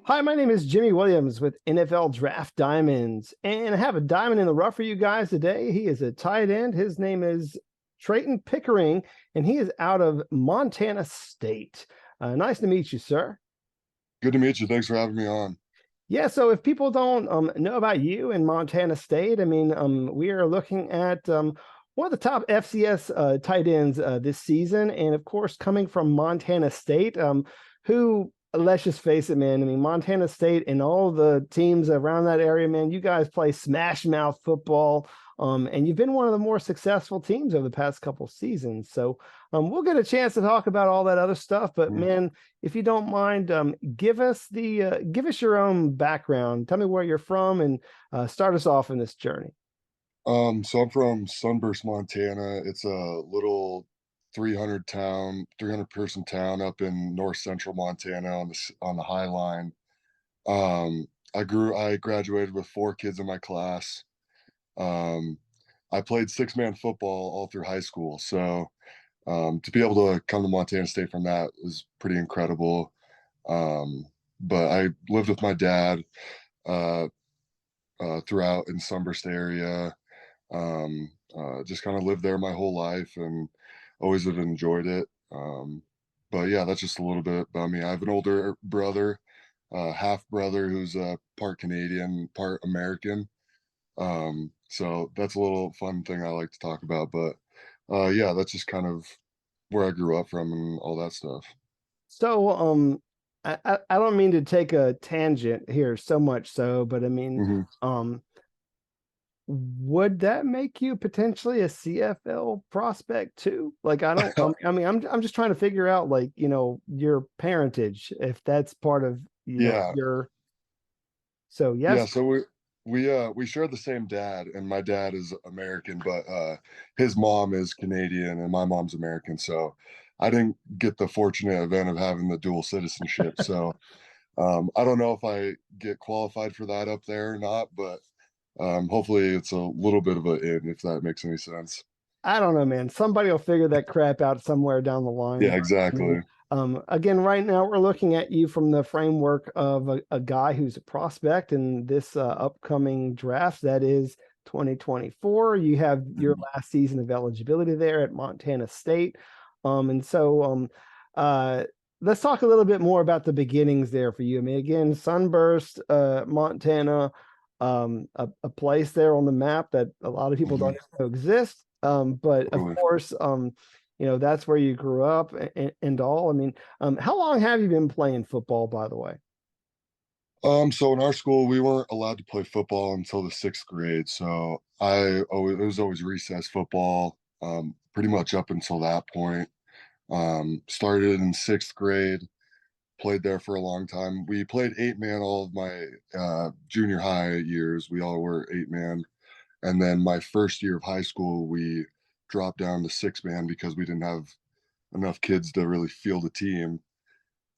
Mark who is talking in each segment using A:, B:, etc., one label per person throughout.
A: Hi, my name is Jimmy Williams with NFL Draft Diamonds, and I have a diamond in the rough for you guys today. He is a tight end. His name is Treyton Pickering, and he is out of Montana State. Nice to meet you, sir.
B: Good to meet you. Thanks for having me on.
A: Yeah, so if people don't know about you in Montana State, we are looking at one of the top FCS tight ends this season, and of course, coming from Montana State, who let's just face it, man. I mean, Montana State and all the teams around that area, man. You guys play smash mouth football, and you've been one of the more successful teams over the past couple seasons. So, we'll get a chance to talk about all that other stuff. But
B: Mm.
A: man, if you don't mind, give us your own background. Tell me where you're from, and start us off in this journey.
B: So I'm from Sunburst, Montana. It's a little 300 person town up in north central Montana on the High Line. I graduated with four kids in my class. Um, I played six-man football all through high school. So to be able to come to Montana State from that was pretty incredible. But I lived with my dad uh, throughout in Sunburst area. Just kind of lived there my whole life and always have enjoyed it. But yeah, that's just a little bit about me. I have an older brother, half brother who's part Canadian, part American. So that's a little fun thing I like to talk about. But yeah, that's just kind of where I grew up from and all that stuff.
A: So, I don't mean to take a tangent here so much so, but
B: Hmm.
A: um, would that make you potentially a CFL prospect too? Like, I don't, I'm just trying to figure out, like, your parentage, if that's part of,
B: Yeah,
A: your, so
B: yeah.
A: yes.
B: So we share the same dad, and my dad is American, but his mom is Canadian, and my mom's American. So I didn't get the fortunate event of having the dual citizenship. So I don't know if I get qualified for that up there or not, but hopefully it's a little bit of a in, if that makes any sense.
A: I don't know, man. Somebody will figure that crap out somewhere down the line.
B: Yeah,
A: But
B: exactly.
A: again, right now we're looking at you from the framework of a guy who's a prospect in this upcoming draft that is 2024. You have your
B: Mhm.
A: last season of eligibility there at Montana State. And so uh, let's talk a little bit more about the beginnings there for you. I mean, again, Sunburst, Montana, a place there on the map that a lot of people don't
B: Mhm.
A: even know exists. But of
B: Totally.
A: course, that's where you grew up and all. I mean, how long have you been playing football, by the way?
B: So in our school, we weren't allowed to play football until the sixth grade. So it was always recess football, pretty much up until that point. Started in sixth grade, played there for a long time. We played eight man all of my junior high years. We all were eight man. And then my first year of high school, we dropped down to six man because we didn't have enough kids to really field a team.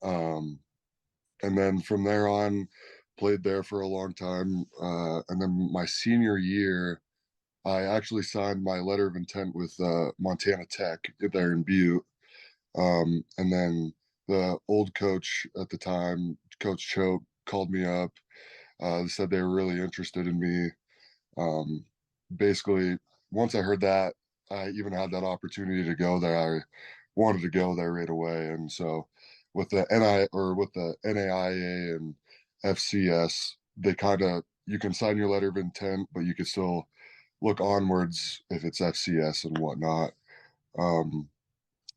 B: Um, and then from there on, played there for a long time. And then my senior year, I actually signed my letter of intent with Montana Tech there in Butte. And then the old coach at the time, Coach Choate, called me up. They said they were really interested in me. Um, Basically, once I heard that, I even had that opportunity to go there. I wanted to go there right away, and so with the NAIA and FCS, they kind of you can sign your letter of intent, but you can still look onwards if it's FCS and whatnot. Um,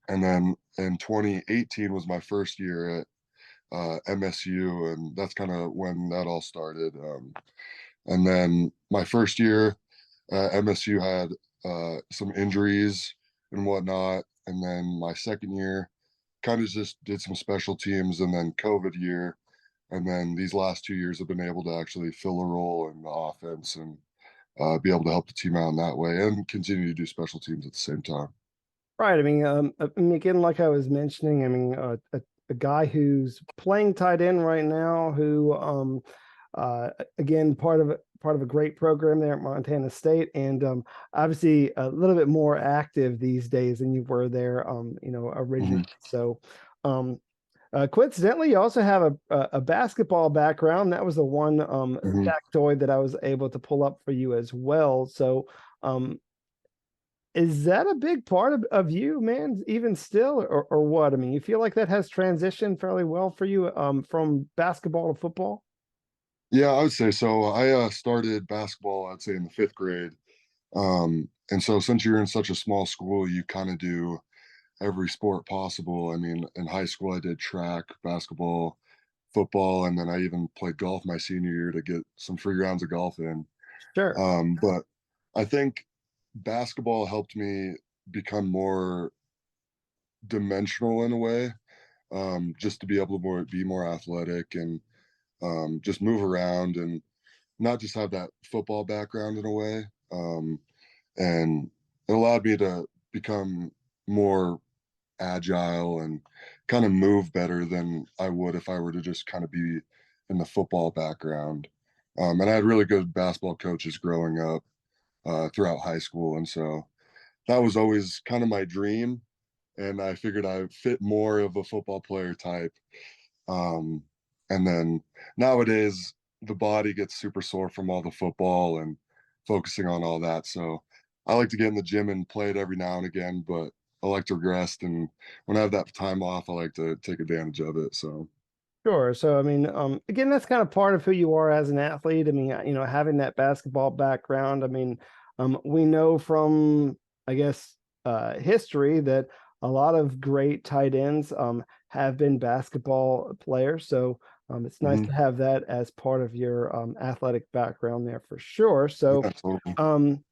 B: and then in 2018 was my first year at MSU, and that's kind of when that all started. And then my first year, MSU had some injuries and whatnot. And then my second year, kind of just did some special teams, and then COVID year. And then these last 2 years have been able to actually fill a role in the offense and be able to help the team out in that way and continue to do special teams at the same time.
A: Right. Again, like I was mentioning, a guy who's playing tight end right now, who, again, part of a great program there at Montana State, and obviously a little bit more active these days than you were there, originally.
B: Hmm.
A: So, um, Coincidentally, you also have a basketball background. That was the one
B: Mhm.
A: factoid that I was able to pull up for you as well. So, um, is that a big part of you, man, even still, or what? I mean, you feel like that has transitioned fairly well for you from basketball to football?
B: Yeah, I would say so. I started basketball, I'd say in the fifth grade. And so since you're in such a small school, you kind of do every sport possible. I mean, in high school, I did track, basketball, football, and then I even played golf my senior year to get some free rounds of golf in.
A: Sure.
B: But I think basketball helped me become more dimensional in a way, just to be able to be more athletic and just move around and not just have that football background in a way. And it allowed me to become more agile and kind of move better than I would if I were to just kind of be in the football background. And I had really good basketball coaches growing up throughout high school. And so that was always kind of my dream. And I figured I fit more of a football player type. Um, and then nowadays, the body gets super sore from all the football and focusing on all that. So I like to get in the gym and play it every now and again, but I like to rest. And when I have that time off, I like to take advantage of it. So,
A: Sure. So, I mean, again, that's kind of part of who you are as an athlete. I mean, having that basketball background. I mean, we know from, I guess, history that a lot of great tight ends have been basketball players. So, it's nice
B: mhm,
A: to have that as part of your athletic background there for sure. So,
B: yeah, totally.
A: um,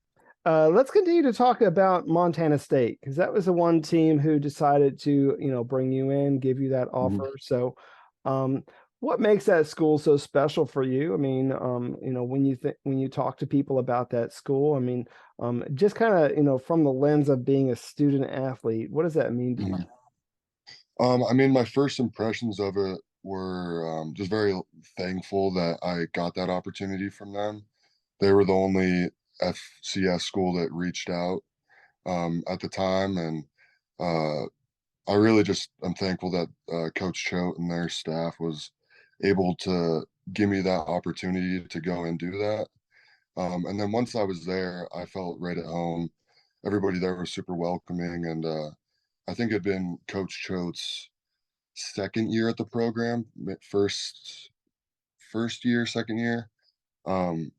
A: let's continue to talk about Montana State because that was the one team who decided to, bring you in, give you that
B: Mhm,
A: offer. So, um, what makes that school so special for you? I mean, when you talk to people about that school, I mean, just kind of, from the lens of being a student athlete, what does that mean to you?
B: mhm. I mean, my first impressions of it were just very thankful that I got that opportunity from them. They were the only FCS school that reached out at the time, and uh, I really just am thankful that Coach Choate and their staff was able to give me that opportunity to go and do that. And then once I was there, I felt right at home. Everybody there was super welcoming, and I think it'd been Coach Choate's second year at the program, first year, second year. And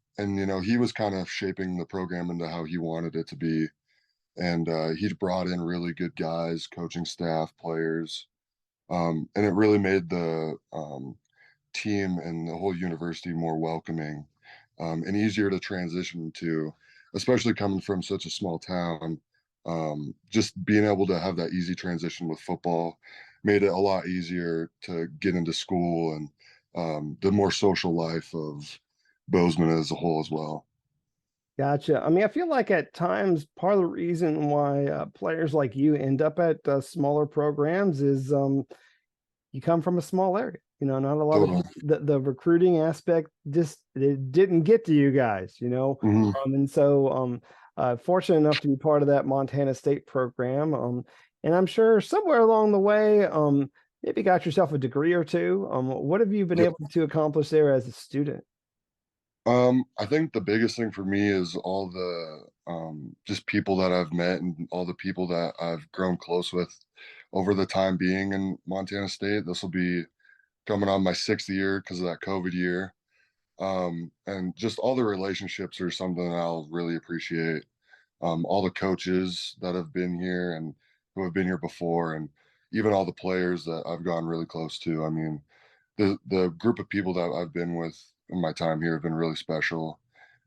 B: he was kind of shaping the program into how he wanted it to be, and he'd brought in really good guys, coaching staff, players, and it really made the team and the whole university more welcoming, and easier to transition to, especially coming from such a small town. Just being able to have that easy transition with football made it a lot easier to get into school and the more social life of Bozeman as a whole as well.
A: Gotcha. I mean, I feel like at times part of the reason why players like you end up at smaller programs is you come from a small area. Not a lot of
B: Totally.
A: the recruiting aspect just it didn't get to you guys.
B: Hmm.
A: And so fortunate enough to be part of that Montana State program. And I'm sure somewhere along the way, maybe got yourself a degree or two. What have you been
B: Yep.
A: able to accomplish there as a student?
B: I think the biggest thing for me is all the just people that I've met and all the people that I've grown close with over the time being in Montana State. This will be coming on my sixth year because of that COVID year. And just all the relationships are something that I'll really appreciate. All the coaches that have been here and who have been here before, and even all the players that I've gone really close to. I mean, the group of people that I've been with in my time here have been really special,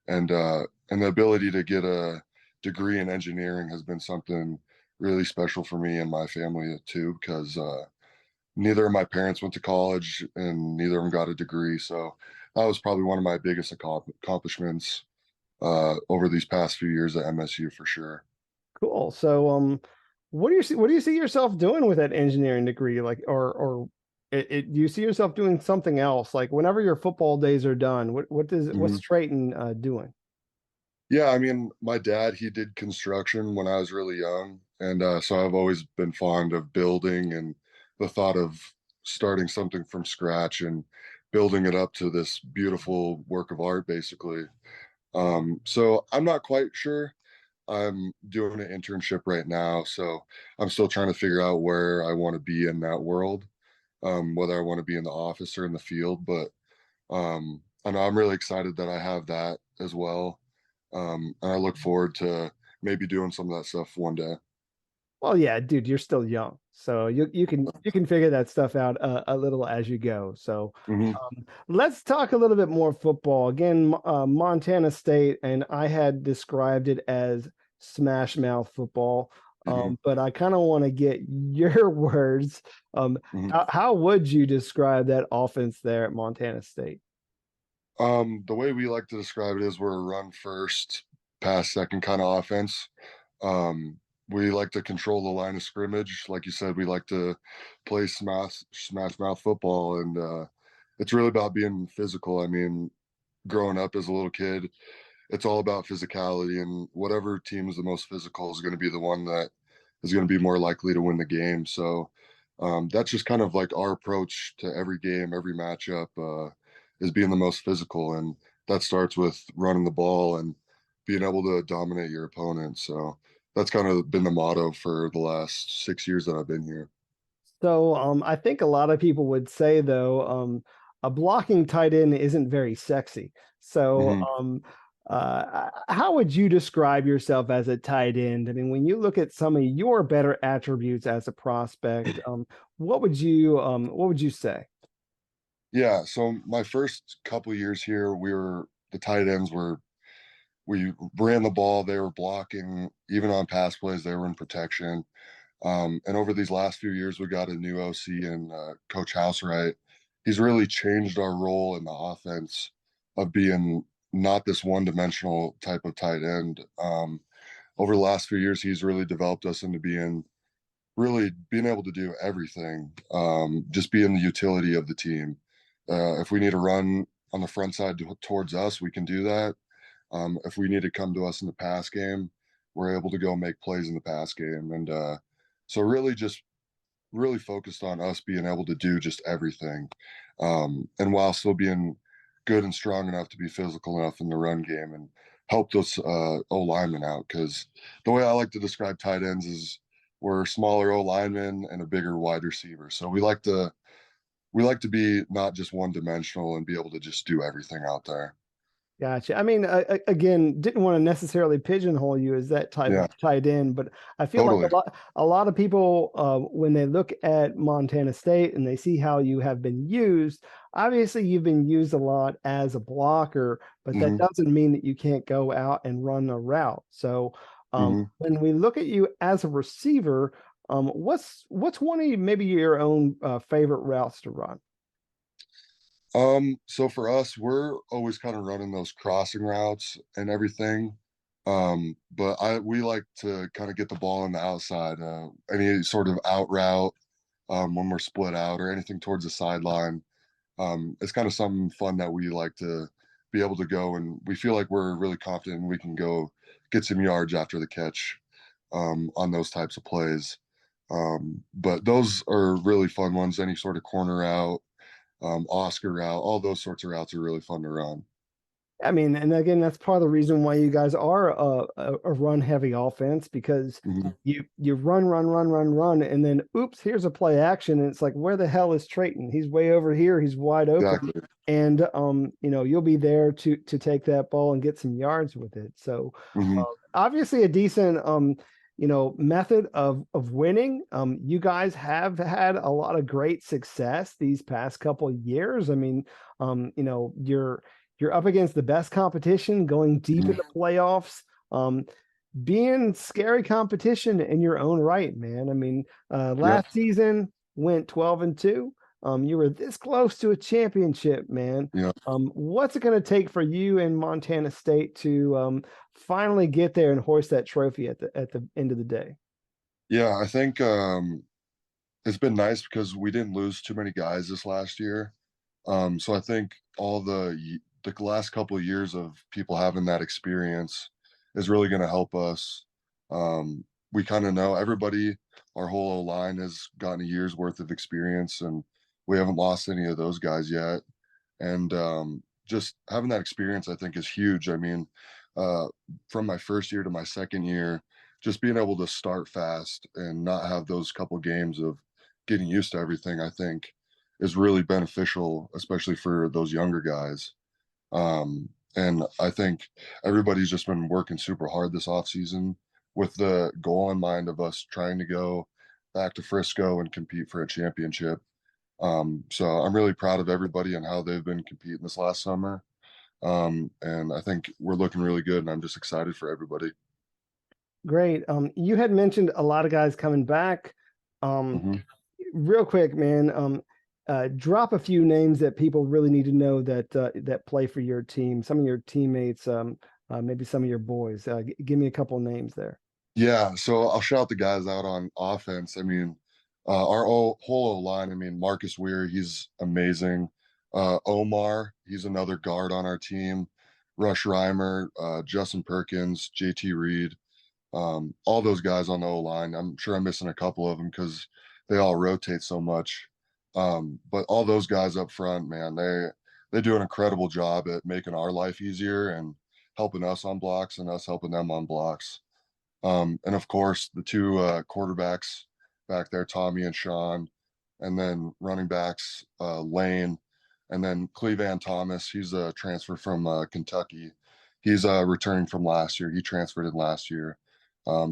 B: and the ability to get a degree in engineering has been something really special for me and my family too, because neither of my parents went to college and neither of them got a degree. So that was probably one of my biggest accomplishments over these past few years at MSU for sure.
A: Cool. So, what do you see yourself doing with that engineering degree? Like, or do you see yourself doing something else? Like, whenever your football days are done, what's
B: Mhm.
A: Treyton doing?
B: Yeah, I mean, my dad, he did construction when I was really young. And so I've always been fond of building and the thought of starting something from scratch and building it up to this beautiful work of art, basically. So I'm not quite sure. I'm doing an internship right now, so I'm still trying to figure out where I want to be in that world, whether I want to be in the office or in the field. But I know I'm really excited that I have that as well, and I look forward to maybe doing some of that stuff one day.
A: Well, yeah, dude, you're still young, so you can figure that stuff out a little as you go. So,
B: Hmm.
A: let's talk a little bit more football. Again, Montana State, and I had described it as smash mouth football,
B: Hmm.
A: but I kind of want to get your words.
B: Hmm.
A: How would you describe that offense there at Montana State?
B: The way we like to describe it is we're a run first, pass second kind of offense. We like to control the line of scrimmage. Like you said, we like to play smash mouth football, and it's really about being physical. I mean, growing up as a little kid, it's all about physicality, and whatever team is the most physical is going to be the one that is going to be more likely to win the game. So that's just kind of like our approach to every game, every matchup, is being the most physical, and that starts with running the ball and being able to dominate your opponent. So that's kind of been the motto for the last 6 years that I've been here.
A: So, I think a lot of people would say though, a blocking tight end isn't very sexy. So,
B: Hmm.
A: how would you describe yourself as a tight end? I mean, when you look at some of your better attributes as a prospect, what would you say?
B: Yeah. So my first couple years here, the tight ends were we ran the ball, they were blocking, even on pass plays, they were in protection. And over these last few years, we got a new OC and Coach Housewright. He's really changed our role in the offense of being not this one-dimensional type of tight end. Over the last few years, he's really developed us into being able to do everything, just being the utility of the team. If we need to run on the front side towards us, we can do that. If we need to come to us in the pass game, we're able to go make plays in the pass game. And so really just really focused on us being able to do just everything. And while still being good and strong enough to be physical enough in the run game and help those O linemen out. Because the way I like to describe tight ends is we're smaller O linemen and a bigger wide receiver. So we like to be not just one dimensional and be able to just do everything out there.
A: Gotcha. I mean, again, didn't want to necessarily pigeonhole you as that type
B: Yeah,
A: of tight end, but I feel like
B: totally.
A: a lot of people, when they look at Montana State and they see how you have been used, obviously you've been used a lot as a blocker, but that
B: Hmm.
A: doesn't mean that you can't go out and run a route. So,
B: Hmm.
A: when we look at you as a receiver, what's one of maybe your own favorite routes to run?
B: So for us, we're always kind of running those crossing routes and everything. But we like to kind of get the ball on the outside, any sort of out route, when we're split out or anything towards the sideline. It's kind of something fun that we like to be able to go, and we feel like we're really confident we can go get some yards after the catch, on those types of plays. But those are really fun ones. Any sort of corner route, Oscar route, all those sorts of routes are really fun to run.
A: I mean, and again, that's part of the reason why you guys are a run heavy offense because
B: Hmm.
A: you run, run, run, run, run, and then oops, here's a play action, and it's like, where the hell is Treyton? He's way over here, he's wide open,
B: Exactly.
A: and you'll be there to take that ball and get some yards with it. So,
B: Hmm.
A: obviously, a decent method of winning. You guys have had a lot of great success these past couple of years. I mean, you're up against the best competition, going deep in the
B: Hmm.
A: playoffs, um, being scary competition in your own right, man. I mean,
B: Yep.
A: last season went 12-2. You were this close to a championship, man.
B: Yep.
A: What's it going to take for you and Montana State to finally get there and hoist that trophy at the end of the day?
B: Yeah, I think it's been nice because we didn't lose too many guys this last year. So I think the last couple of years of people having that experience is really going to help us. We kind of know everybody, our whole line has gotten a year's worth of experience, and We haven't lost any of those guys yet. And just having that experience, I think, is huge. I mean, uh, from my first year to my second year, just being able to start fast and not have those couple games of getting used to everything, I think, is really beneficial, especially for those younger guys. And I think everybody's just been working super hard this off season with the goal in mind of us trying to go back to Frisco and compete for a championship. So I'm really proud of everybody and how they've been competing this last summer. And I think we're looking really good, and I'm just excited for everybody.
A: Great. You had mentioned a lot of guys coming back. Um,
B: Hmm.
A: Real quick, man. Drop a few names that people really need to know that play for your team. Some of your teammates, maybe some of your boys. Give me a couple names there.
B: Yeah, so I'll shout the guys out on offense. I mean, our whole O line. I mean, Marcus Weir, he's amazing. Omar, he's another guard on our team. Rush Reimer, Justin Perkins, JT Reed, all those guys on the O line. I'm sure I'm missing a couple of them because they all rotate so much. But all those guys up front, man, they do an incredible job at making our life easier and helping us on blocks and us helping them on blocks. And of course, the two quarterbacks back there, Tommy and Sean, and then running backs, Lane, and then Clevan Thomas. He's a transfer from Kentucky. He's returning from last year. He transferred in last year.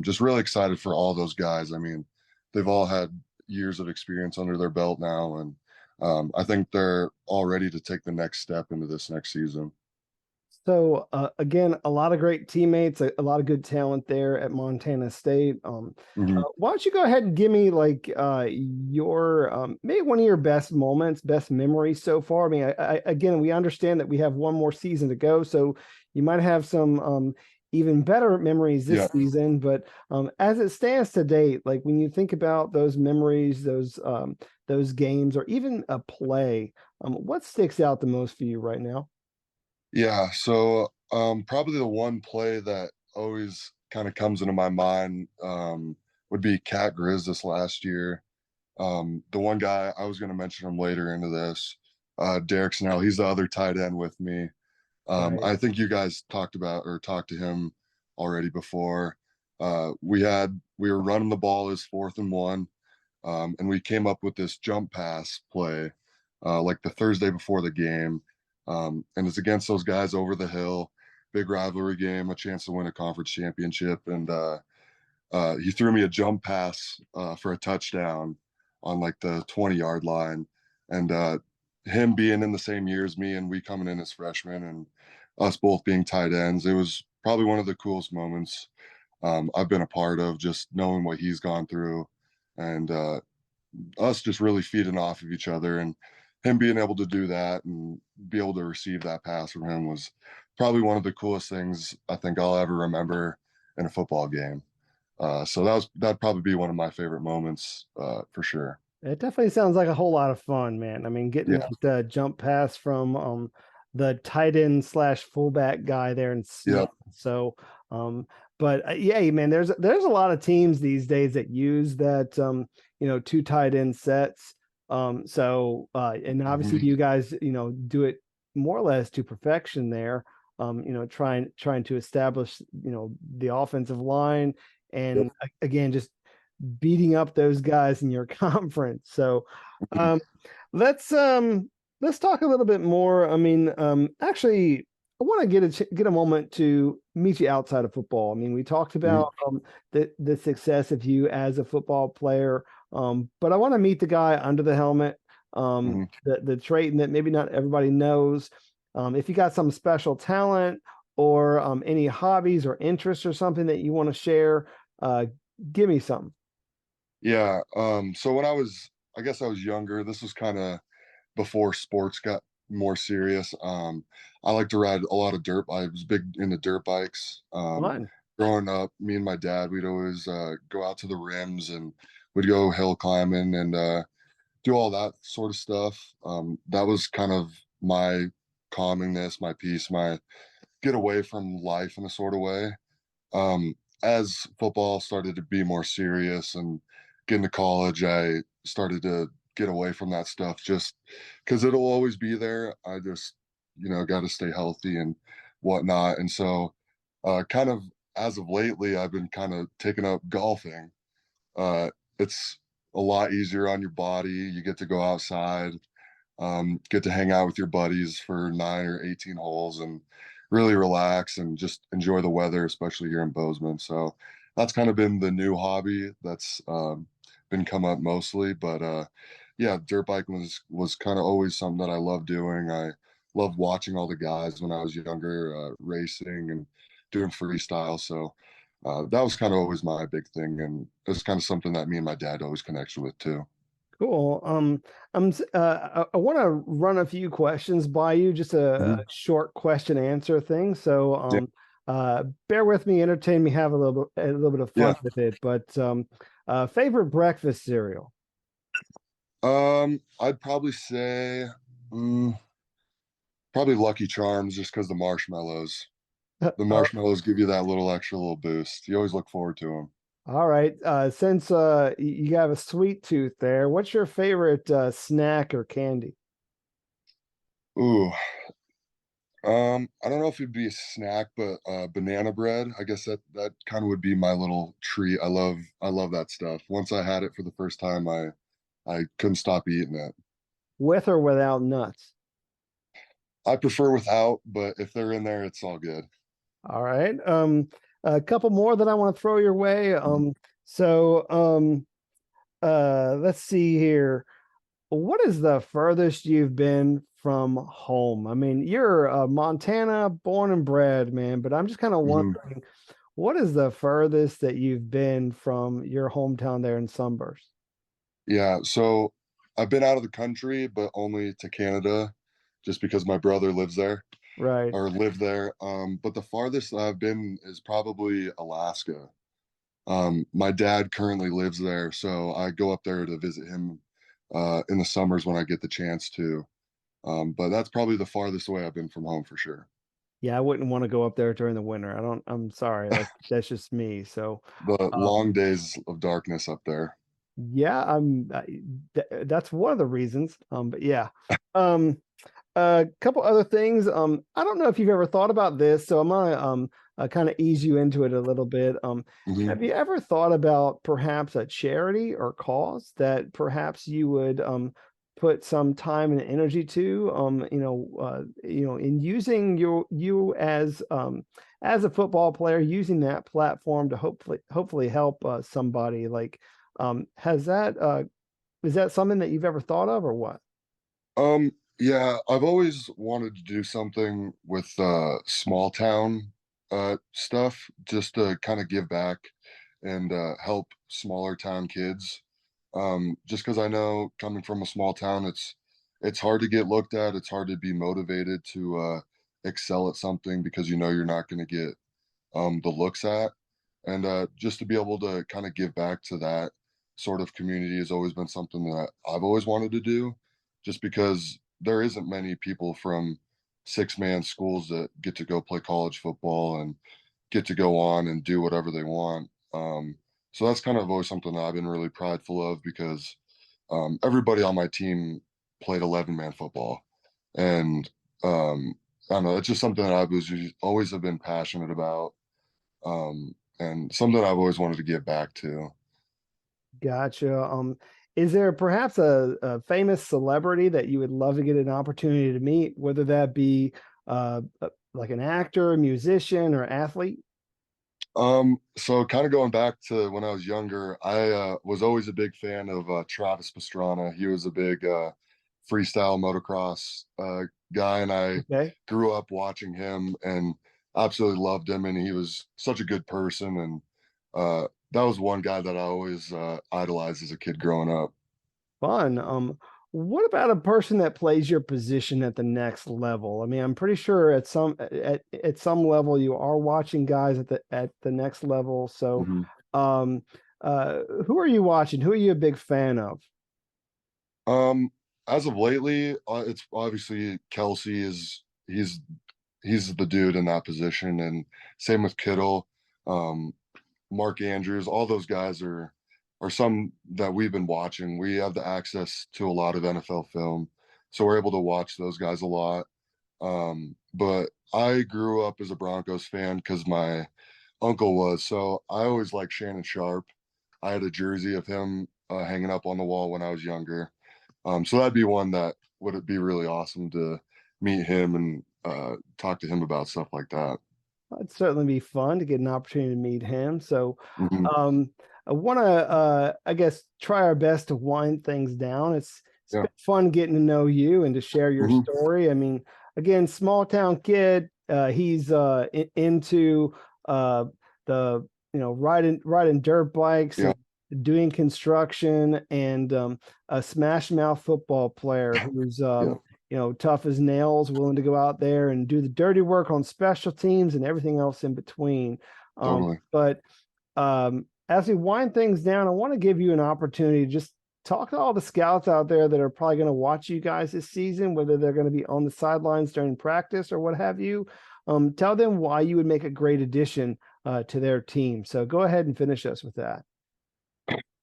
B: Just really excited for all those guys. I mean, they've all had years of experience under their belt now, and I think they're all ready to take the next step into this next season.
A: So again, a lot of great teammates, a lot of good talent there at Montana State.
B: Mhm.
A: Why don't you go ahead and give me like your maybe one of your best moments, best memories so far? I mean, again, we understand that we have one more season to go, so you might have some even better memories this
B: Yeah.
A: season. But as it stands to date, like when you think about those memories, those games, or even a play, what sticks out the most for you right now?
B: Yeah, so probably the one play that always kind of comes into my mind would be Cat Grizz this last year. The one guy I was going to mention him later into this, Derek Snell. He's the other tight end with me.
A: Right.
B: I think you guys talked about or talked to him already before. We were running the ball as 4th and 1, and we came up with this jump pass play like the Thursday before the game. And it's against those guys over the hill, big rivalry game, a chance to win a conference championship. And he threw me a jump pass for a touchdown on like the 20-yard line. And him being in the same year as me and we coming in as freshmen and us both being tight ends, it was probably one of the coolest moments I've been a part of, just knowing what he's gone through and us just really feeding off of each other, and him being able to do that and be able to receive that pass from him was probably one of the coolest things I think I'll ever remember in a football game. So that'd probably be one of my favorite moments for sure.
A: It definitely sounds like a whole lot of fun, man. I mean, getting
B: Yeah.
A: that jump pass from the tight end slash fullback guy there in
B: Yeah.
A: Smith. So, but yeah, man, there's a lot of teams these days that use that two tight end sets. And obviously
B: Hmm.
A: you guys do it more or less to perfection there. Trying to establish the offensive line
B: Yep.
A: and again just beating up those guys in your conference. So um let's um let's talk a little bit more. I mean, actually I want to get a moment to meet you outside of football. I mean, we talked
B: Hmm.
A: about the success of you as a football player, but I want to meet the guy under the helmet,
B: Hmm.
A: the Treyton that maybe not everybody knows. If you got some special talent or any hobbies or interests or something that you want to share, uh, give me some.
B: Yeah. So when I guess I was younger, this was kind of before sports got more serious. I like to ride a lot of dirt. I was big into dirt bikes.
A: Fun.
B: Growing up, me and my dad, we'd always go out to the rims and we'd go hill climbing and do all that sort of stuff. That was kind of my calmingness, my peace, my get away from life in a sort of way. As football started to be more serious and get into college, I started to get away from that stuff just because it'll always be there. I just, got to stay healthy and whatnot. And so, kind of as of lately, I've been kind of taking up golfing. It's a lot easier on your body. You get to go outside, get to hang out with your buddies for 9 or 18 holes and really relax and just enjoy the weather, especially here in Bozeman. So that's kind of been the new hobby that's been come up mostly. But yeah, dirt biking was kind of always something that I loved doing. I loved watching all the guys when I was younger, racing and doing freestyle. So that was kind of always my big thing, and it's kind of something that me and my dad always connected with too.
A: Cool. I want to run a few questions by you, just a
B: Mhm.
A: short question answer thing. So,
B: Yeah,
A: bear with me, entertain me, have a little bit of fun
B: yeah.
A: with it. But favorite breakfast cereal?
B: I'd probably say mm, probably Lucky Charms, just because the
A: All
B: marshmallows give you that little boost. You always look forward to them.
A: all right. Since you have a sweet tooth there, what's your favorite snack or candy?
B: Ooh, I don't know if it'd be a snack, but banana bread. I guess that kind of would be my little treat. I love that stuff. Once I had it for the first time, I couldn't stop eating it.
A: With or without nuts?
B: I prefer without, but if they're in there, it's all good.
A: All right. A couple more that I want to throw your way.
B: Mhm.
A: So let's see here. What is the furthest you've been from home? I mean, you're Montana born and bred, man, but I'm just kind of
B: Mhm.
A: wondering, what is the furthest that you've been from your hometown there in Sunburst?
B: Yeah, so I've been out of the country, but only to Canada, just because my brother lives there
A: Right.
B: or lived there. But the farthest I've been is probably Alaska. My dad currently lives there, so I go up there to visit him in the summers when I get the chance to. But that's probably the farthest away I've been from home for sure.
A: Yeah, I wouldn't want to go up there during the winter. I'm sorry. That's just me. So,
B: The
A: um,
B: long days of darkness up there.
A: yeah, that's one of the reasons. But yeah. Um, A couple other things. I don't know if you've ever thought about this, so I'm gonna kind of ease you into it a little bit.
B: Mhm.
A: Have you ever thought about perhaps a charity or cause that perhaps you would put some time and energy to? In using you as a football player, using that platform to hopefully help somebody. Like, has that is that something that you've ever thought of, or what?
B: Yeah, I've always wanted to do something with small town stuff just to kind of give back and help smaller town kids. Just because I know coming from a small town, it's hard to get looked at. It's hard to be motivated to excel at something because you're not going to get the looks at. And just to be able to kind of give back to that sort of community has always been something that I've always wanted to do, just because there isn't many people from six-man schools that get to go play college football and get to go on and do whatever they want. So that's kind of always something that I've been really prideful of because everybody on my team played 11-man football. And I don't know, it's just something that I was always have been passionate about, and something I've always wanted to give back to.
A: Gotcha. Is there perhaps a famous celebrity that you would love to get an opportunity to meet, whether that be like an actor, musician, or athlete?
B: So kind of going back to when I was younger, I was always a big fan of Travis Pastrana. He was a big freestyle motocross guy, and I
A: Okay,
B: grew up watching him and absolutely loved him. And he was such a good person, and that was one guy that I always idolized as a kid growing up.
A: fun. What about a person that plays your position at the next level? I mean, I'm pretty sure at some level you are watching guys at the next level. So,
B: Mhm.
A: um, who are you watching? Who are you a big fan of?
B: Um, as of lately, it's obviously Kelsey he's the dude in that position, and same with Kittle, um, Mark Andrews. All those guys are or some that we've been watching. We have the access to a lot of NFL film, so we're able to watch those guys a lot. But I grew up as a Broncos fan because my uncle was. So I always liked Shannon Sharp. I had a jersey of him hanging up on the wall when I was younger. So that'd be one that would it be really awesome to meet him and talk to him about stuff like that.
A: It'd certainly be fun to get an opportunity to meet him. So,
B: Hmm.
A: I want to, I guess, try our best to wind things down. It's
B: Yeah.
A: been fun getting to know you and to share your
B: Hmm.
A: story. I mean, again, small town kid. He's into uh, the riding dirt bikes
B: Yeah.
A: and doing construction, and a smash mouth football player who's
B: Yeah.
A: tough as nails, willing to go out there and do the dirty work on special teams and everything else in between.
B: Totally.
A: But as we wind things down, I want to give you an opportunity to just talk to all the scouts out there that are probably going to watch you guys this season, whether they're going to be on the sidelines during practice or what have you. Tell them why you would make a great addition to their team. So go ahead and finish us with that.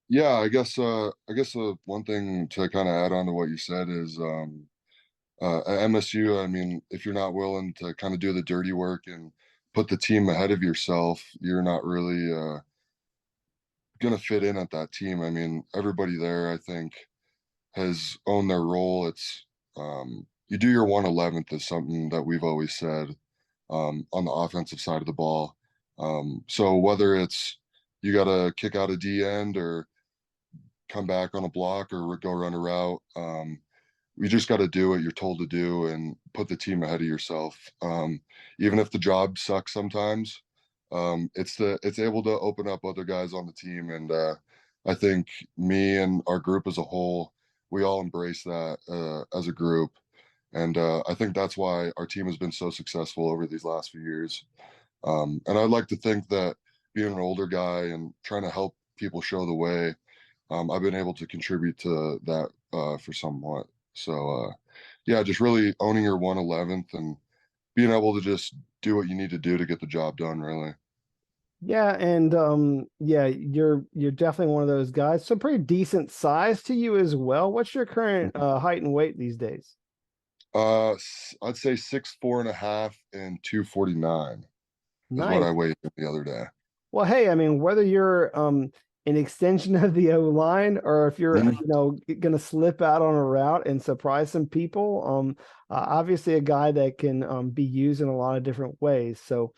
B: Yeah, I guess one thing to kind of add on to what you said is at MSU, I mean, if you're not willing to kind of do the dirty work and put the team ahead of yourself, you're not really gonna fit in at that team. I mean, everybody there, I think, has owned their role. It's you do your 111th is something that we've always said on the offensive side of the ball. So whether it's you got to kick out a D end or come back on a block or go run a route. You just got to do what you're told to do and put the team ahead of yourself. Even if the job sucks sometimes, it's able to open up other guys on the team, and I think me and our group as a whole, we all embrace that as a group, and I think that's why our team has been so successful over these last few years. And I'd like to think that being an older guy and trying to help people show the way, I've been able to contribute to that for somewhat. So yeah, just really owning your 111th and being able to just do what you need to do to get the job done, really.
A: Yeah, and yeah, you're definitely one of those guys. So pretty decent size to you as well. What's your current height and weight these days?
B: I'd say 6'4.5" and 249 is what I
A: Nice.
B: weighed the other day.
A: Well, hey, I mean, whether you're an extension of the O line or if you're,
B: Mhm.
A: going to slip out on a route and surprise some people, obviously a guy that can be used in a lot of different ways. So,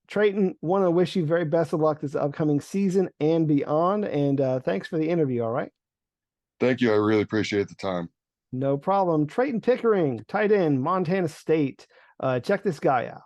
A: Treyton, want to wish you very best of luck this upcoming season and beyond. And thanks for the interview. All right.
B: Thank you. I really appreciate the time.
A: No problem. Treyton Pickering, tight end, Montana State. Check this guy out.